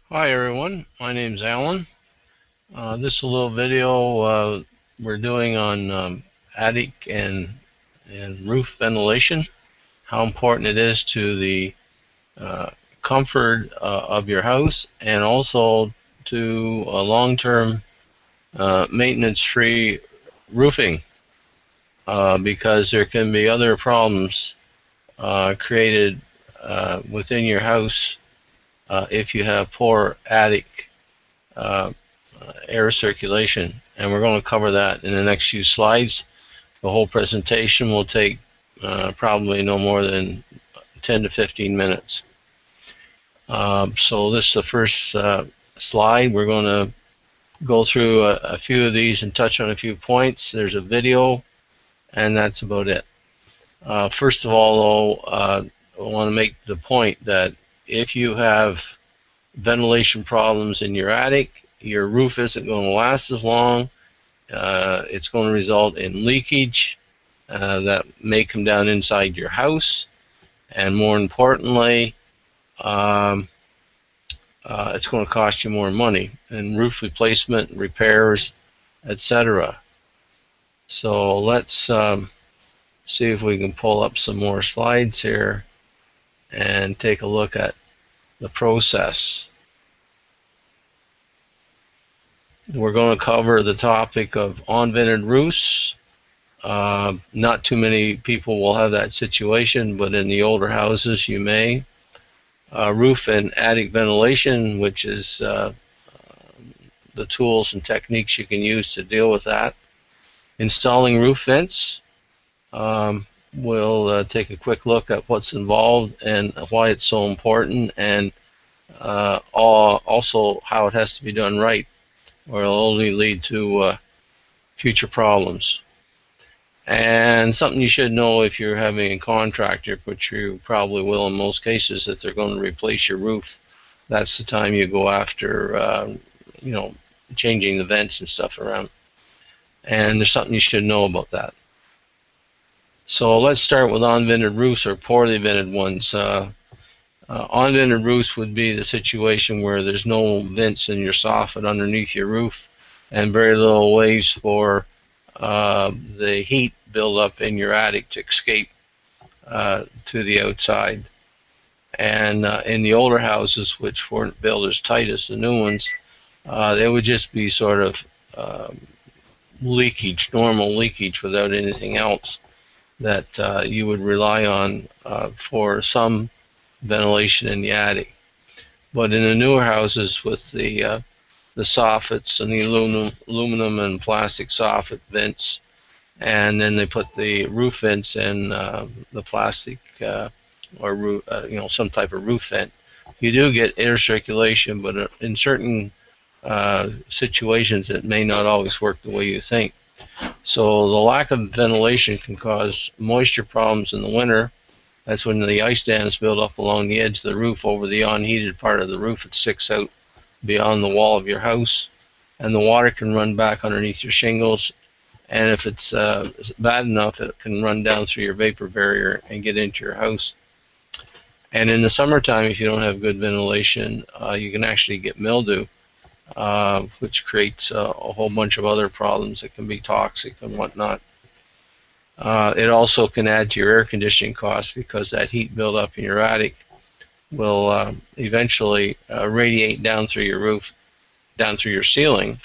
Hi everyone, my name's Alan. This is a little video we're doing on attic and roof ventilation, how important it is to the uh, comfort of your house and also to a long-term maintenance-free roofing, because there can be other problems created within your house if you have poor attic uh, air circulation, and we're going to cover that in the next few slides. The whole presentation will take probably no more than 10 to 15 minutes. So this is the first slide. We're going to go through a few of these and touch on a few points. There's a video, and that's about it. First of all, though, I want to make the point that if you have ventilation problems in your attic, your roof isn't going to last as long. It's going to result in leakage that may come down inside your house, and more importantly, um, it's going to cost you more money in roof replacement, repairs, etc. So let's see if we can pull up some more slides here and take a look at the process. We're going to cover the topic of un-vented roofs. Not too many people will have that situation, but in the older houses you may. Roof and attic ventilation, which is the tools and techniques you can use to deal with that. Installing roof vents. We'll take a quick look at what's involved and why it's so important, and also how it has to be done right, or it'll only lead to future problems. And something you should know if you're having a contractor, which you probably will in most cases, if they're going to replace your roof, that's the time you go after, changing the vents and stuff around. And there's something you should know about that. So let's start with un-vented roofs, or poorly vented ones. Un-vented roofs would be the situation where there's no vents in your soffit underneath your roof and very little ways for the heat buildup in your attic to escape to the outside. And in the older houses, which weren't built as tight as the new ones, they would just be sort of leakage, normal leakage without anything else that you would rely on for some ventilation in the attic. But in the newer houses with the soffits and the aluminum and plastic soffit vents, and then they put the roof vents in the plastic or some type of roof vent. You do get air circulation, but in certain situations it may not always work the way you think. So the lack of ventilation can cause moisture problems in the winter. That's when the ice dams build up along the edge of the roof over the unheated part of the roof that sticks out beyond the wall of your house, and the water can run back underneath your shingles, and if it's bad enough, it can run down through your vapor barrier and get into your house. And in the summertime, if you don't have good ventilation, you can actually get mildew, which creates a whole bunch of other problems that can be toxic and whatnot. It also can add to your air conditioning costs, because that heat buildup in your attic will eventually radiate down through your roof, down through your ceiling,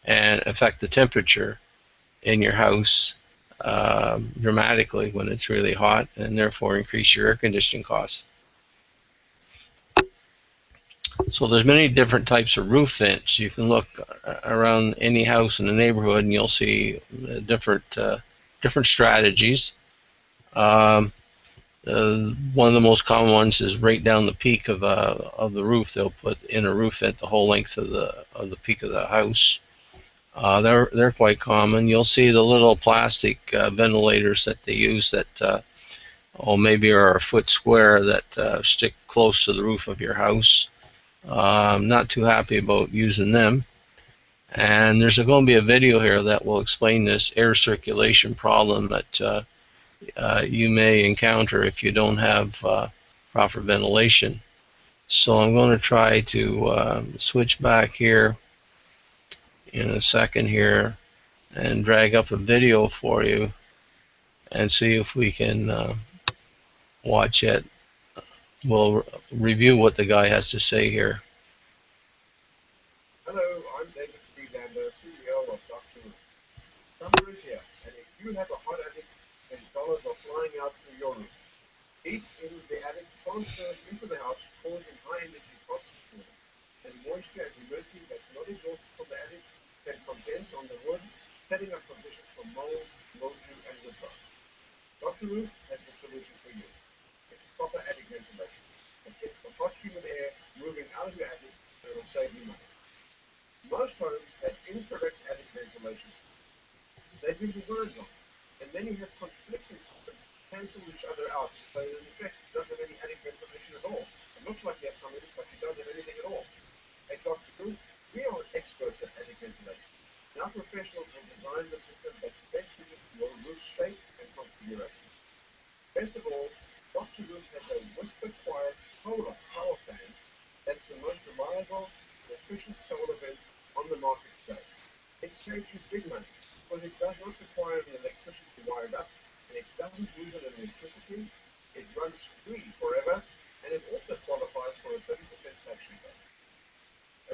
and affect the temperature in your house dramatically when it's really hot, and therefore increase your air conditioning costs. So there's many different types of roof vents. You can look around any house in the neighborhood and you'll see different strategies. One of the most common ones is right down the peak of the roof. They'll put in a roof vent the whole length of the peak of the house. They're quite common. You'll see the little plastic ventilators that they use that maybe are a foot square that stick close to the roof of your house. I'm not too happy about using them. And there's going to be a video here that will explain this air circulation problem that you may encounter if you don't have proper ventilation. So I'm going to try to switch back here in a second here and drag up a video for you and see if we can watch it. We'll review what the guy has to say here. Hello, I'm David Freelander, CEO of Dr. Roof. Summer is here, and if you have a hot attic, then dollars are flying out through your roof. Heat in the attic transfers into the house, causing high energy costs for them. And moisture and humidity that's not exhausted from the attic can condense on the wood, setting up conditions for mold, mildew, and wood rot. Dr. Roof has the solution for you. It's proper attic ventilation. It gets the hot, humid air moving out of your attic, and it'll save you money. Most homes have incorrect attic ventilation systems. They've been designed wrong, and many have conflicting systems cancel each other out, so in effect it doesn't have any attic ventilation at all. It looks like it has some of it, but it doesn't have anything at all. At Dr. Roof, we are experts at attic ventilation. Our professionals will design the system that's best suited to your roof shape and configuration. Best of all, Dr. Roof has a whisper-quiet solar power fan that's the most reliable and efficient solar vent on the market today. It saves you big money because it does not require the electricity wired up, and it doesn't use an electricity. It runs free forever, and it also qualifies for a 30% tax rebate.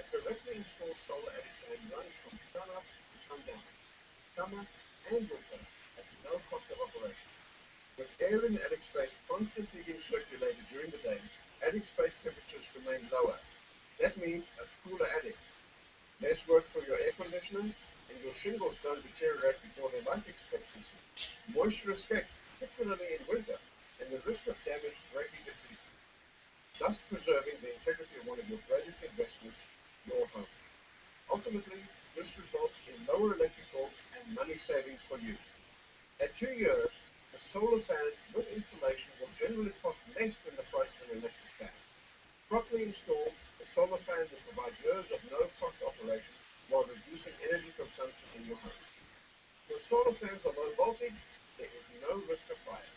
A correctly installed solar attic fan runs from sun up to sundown, summer and winter, at no cost of operation. With air in the attic space constantly being circulated during the day, attic space temperatures remain lower. That means a cooler attic. Less work for your air conditioner, and your shingles don't deteriorate before their life expectancy. Moisture is kept, particularly in winter, and the risk of damage greatly decreases, thus preserving the integrity of one of your greatest investments, your home. Ultimately, this results in lower electric bills and money savings for you. At 2 years, a solar fan with installation will generally cost less than the price of an electric fan. Properly installed, the solar fan will provide years of no-cost operation while reducing energy consumption in your home. When solar fans are low voltage, there is no risk of fire.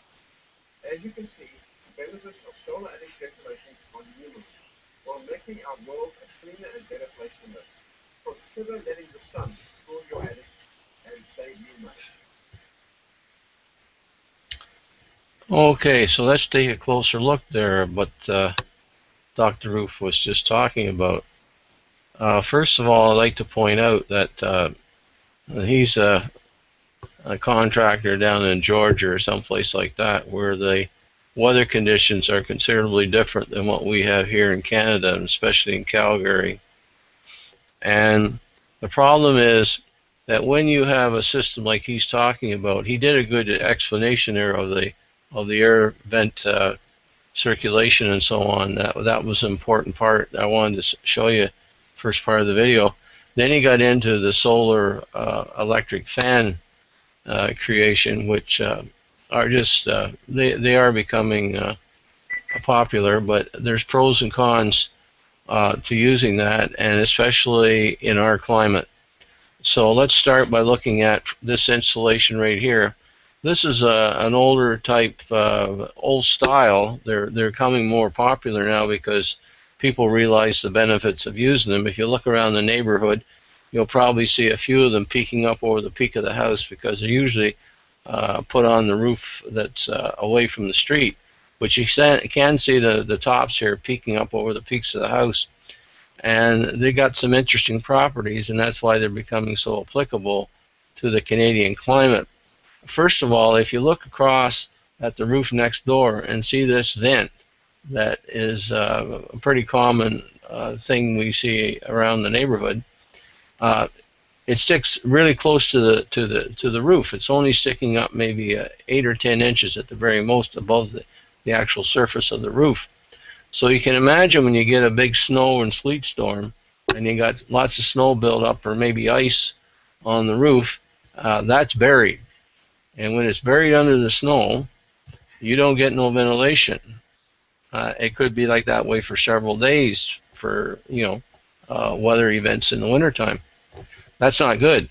As you can see, the benefits of solar attic ventilation are numerous, while making our world a cleaner and better place to live. Consider letting the sun cool your attic and save you money. Okay, so let's take a closer look there at what Dr. Roof was just talking about. First of all, I'd like to point out that he's a contractor down in Georgia or someplace like that, where the weather conditions are considerably different than what we have here in Canada, and especially in Calgary. And the problem is that when you have a system like he's talking about, he did a good explanation there of the air vent circulation and so on. That was an important part. I wanted to show you first part of the video. Then he got into the solar electric fan creation, which are just they are becoming popular, but there's pros and cons to using that, and especially in our climate. So let's start by looking at this installation right here. This is an older type, old style. They're coming more popular now because people realize the benefits of using them. If you look around the neighborhood, you'll probably see a few of them peeking up over the peak of the house because they're usually put on the roof that's away from the street. But you can see the tops here peeking up over the peaks of the house. And they got some interesting properties, and that's why they're becoming so applicable to the Canadian climate. First of all, if you look across at the roof next door and see this vent, that is a pretty common thing we see around the neighborhood. It sticks really close to the roof. It's only sticking up maybe 8 or 10 inches at the very most above the actual surface of the roof. So you can imagine when you get a big snow and sleet storm and you got lots of snow build up or maybe ice on the roof, that's buried. And when it's buried under the snow, you don't get no ventilation. It could be like that way for several days for, weather events in the wintertime. That's not good.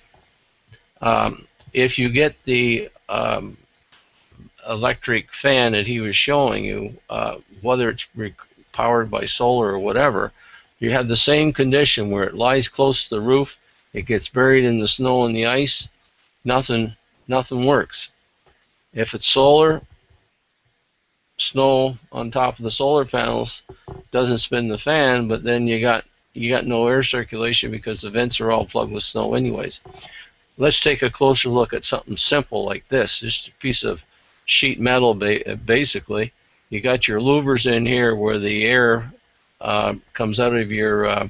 If you get the electric fan that he was showing you, whether it's powered by solar or whatever, you have the same condition where it lies close to the roof, it gets buried in the snow and the ice, nothing works. If it's solar, snow on top of the solar panels doesn't spin the fan, but then you got no air circulation because the vents are all plugged with snow anyways. Let's take a closer look at something simple like this. Just a piece of sheet metal, basically. You got your louvers in here where the air comes out of your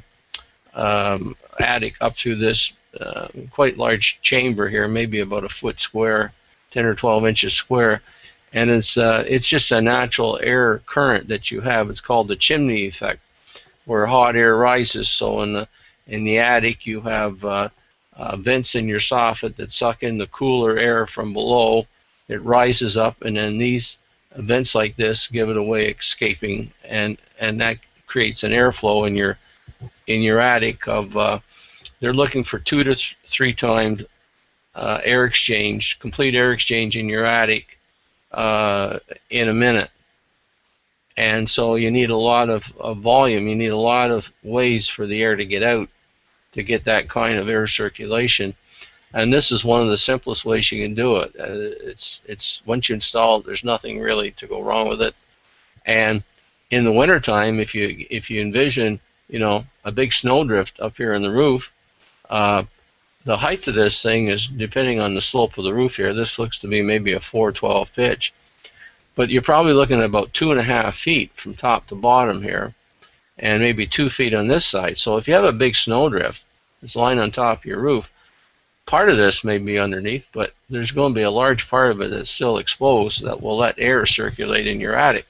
attic up through this quite large chamber here, maybe about a foot square, 10 or 12 inches square, and it's just a natural air current that you have. It's called the chimney effect, where hot air rises. So in the attic you have vents in your soffit that suck in the cooler air from below. It rises up, and then these vents like this give it a way escaping, and that creates an airflow in your attic of they're looking for 2 to 3 times air exchange, complete air exchange in your attic in a minute. And so you need a lot of volume. You need a lot of ways for the air to get out to get that kind of air circulation. And this is one of the simplest ways you can do it. It's once you install it, there's nothing really to go wrong with it. And in the wintertime, if you envision, a big snowdrift up here on the roof, the height of this thing is depending on the slope of the roof here. This looks to be maybe a 412 pitch, but you're probably looking at about 2.5 feet from top to bottom here, and maybe 2 feet on this side. So if you have a big snowdrift that's lying on top of your roof, part of this may be underneath, but there's going to be a large part of it that's still exposed that will let air circulate in your attic.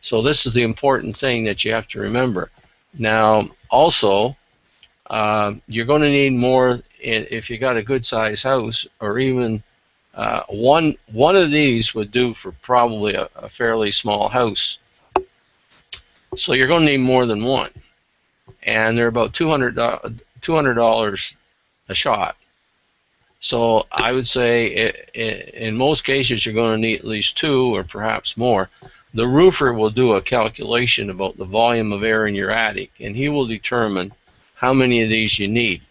So this is the important thing that you have to remember. Now, also, you're going to need more if you got a good size house, or even one of these would do for probably a fairly small house. So you're going to need more than one, and they're about $200 a shot. So I would say in most cases you're going to need at least 2 or perhaps more. The roofer will do a calculation about the volume of air in your attic, and he will determine how many of these you need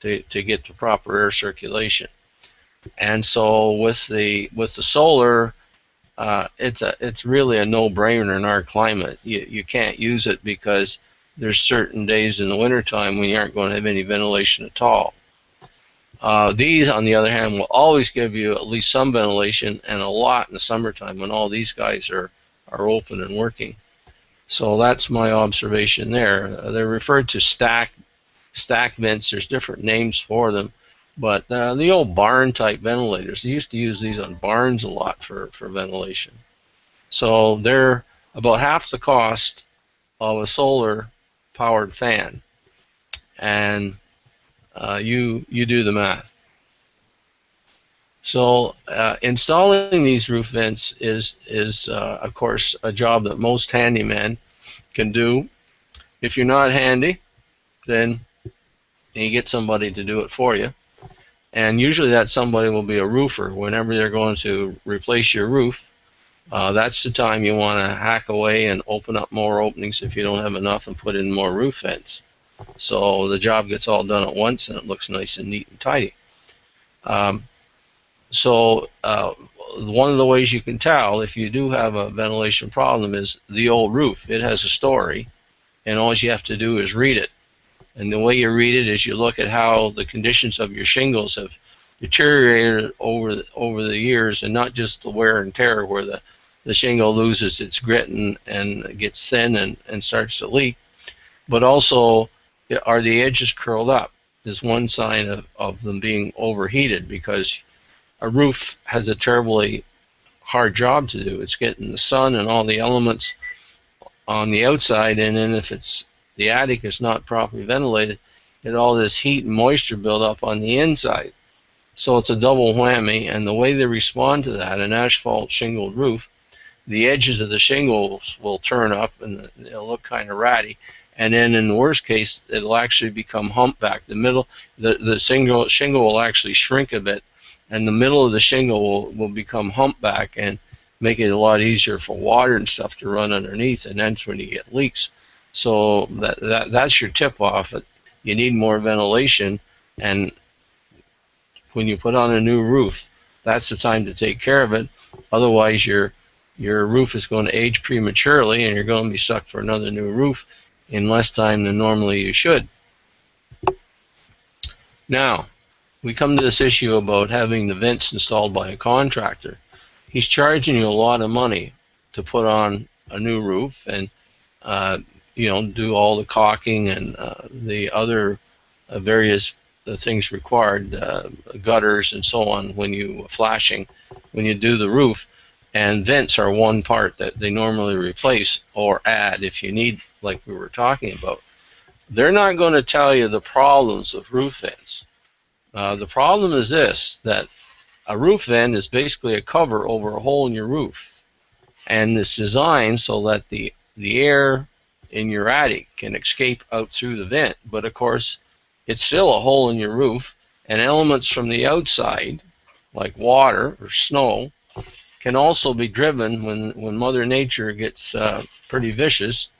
to get the proper air circulation. And so with the solar, it's really a no-brainer in our climate. You can't use it because there's certain days in the wintertime when you aren't going to have any ventilation at all. These, on the other hand, will always give you at least some ventilation, and a lot in the summertime when all these guys are open and working. So that's my observation there. They're referred to stack vents. There's different names for them, but the old barn type ventilators, they used to use these on barns a lot for ventilation. So they're about half the cost of a solar powered fan, and you do the math. So installing these roof vents is of course a job that most handymen can do. If you're not handy, then you get somebody to do it for you, and usually that somebody will be a roofer. Whenever they're going to replace your roof, that's the time you want to hack away and open up more openings if you don't have enough, and put in more roof vents. So the job gets all done at once and it looks nice and neat and tidy. So one of the ways you can tell if you do have a ventilation problem is the old roof. It has a story, and all you have to do is read it. And the way you read it is you look at how the conditions of your shingles have deteriorated over the years, and not just the wear and tear where the shingle loses its grit and gets thin and starts to leak, but also are the edges curled up. Is one sign of them being overheated, because a roof has a terribly hard job to do. It's getting the sun and all the elements on the outside, and then if the attic is not properly ventilated, all this heat and moisture build up on the inside. So it's a double whammy, and the way they respond to that, an asphalt shingled roof, the edges of the shingles will turn up and they'll look kind of ratty. And then in the worst case, it'll actually become humpback. The shingle will actually shrink a bit, and the middle of the shingle will become humpback, and make it a lot easier for water and stuff to run underneath, and that's when you get leaks. So that's your tip off. You need more ventilation, and when you put on a new roof, that's the time to take care of it. Otherwise, your roof is going to age prematurely, and you're going to be stuck for another new roof in less time than normally you should. Now, we come to this issue about having the vents installed by a contractor. He's charging you a lot of money to put on a new roof and do all the caulking and the other various things required, gutters and so on, when you do the roof. And vents are one part that they normally replace or add if you need, like we were talking about. They're not going to tell you the problems of roof vents. The problem is this, that a roof vent is basically a cover over a hole in your roof, and it's designed so that the air in your attic can escape out through the vent. But of course, it's still a hole in your roof, and elements from the outside, like water or snow, can also be driven when Mother Nature gets pretty vicious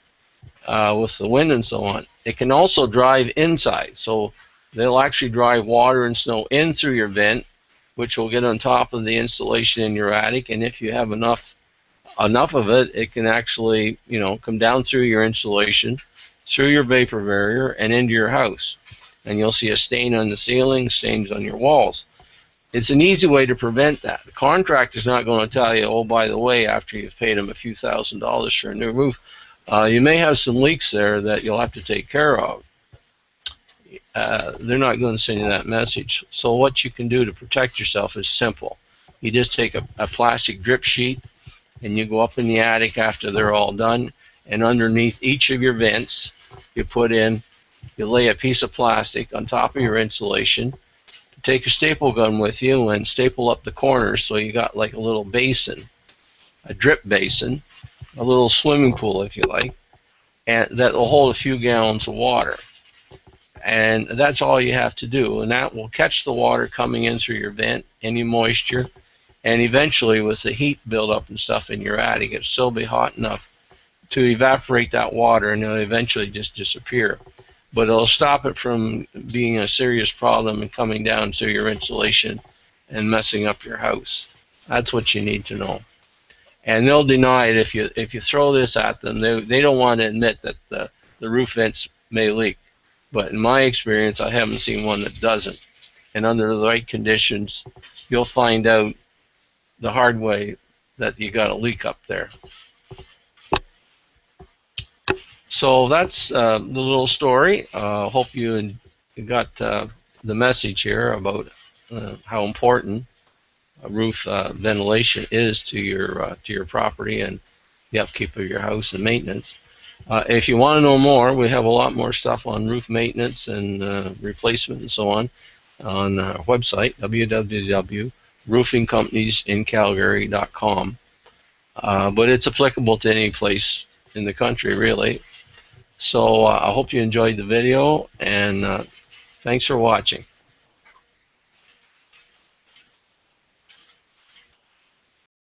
with the wind and so on. It can also drive inside, so they'll actually drive water and snow in through your vent, which will get on top of the insulation in your attic. And if you have enough of it, it can actually come down through your insulation, through your vapor barrier, and into your house. And you'll see a stain on the ceiling, stains on your walls. It's an easy way to prevent that. The contractor's not going to tell you, oh, by the way, after you've paid him a few $1,000s for a new roof, you may have some leaks there that you'll have to take care of. They're not going to send you that message. So what you can do to protect yourself is simple. You just take a plastic drip sheet, and you go up in the attic after they're all done, and underneath each of your vents, you lay a piece of plastic on top of your insulation. Take a staple gun with you and staple up the corners so you got like a little basin, a drip basin, a little swimming pool if you like, and that will hold a few gallons of water. And that's all you have to do, and that will catch the water coming in through your vent, any moisture, and eventually with the heat buildup and stuff in your attic, it'll still be hot enough to evaporate that water, and it'll eventually just disappear. But it'll stop it from being a serious problem and coming down through your insulation and messing up your house. That's what you need to know. And they'll deny it if you throw this at them. They don't want to admit that the roof vents may leak. But in my experience, I haven't seen one that doesn't. And under the right conditions, you'll find out the hard way that you got a leak up there. So that's the little story. Hope you got the message here about how important roof ventilation is to your property and the upkeep of your house and maintenance. If you want to know more, we have a lot more stuff on roof maintenance and replacement and so on our website, www.roofingcompaniesinCalgary.com. But it's applicable to any place in the country, really. So I hope you enjoyed the video, and thanks for watching.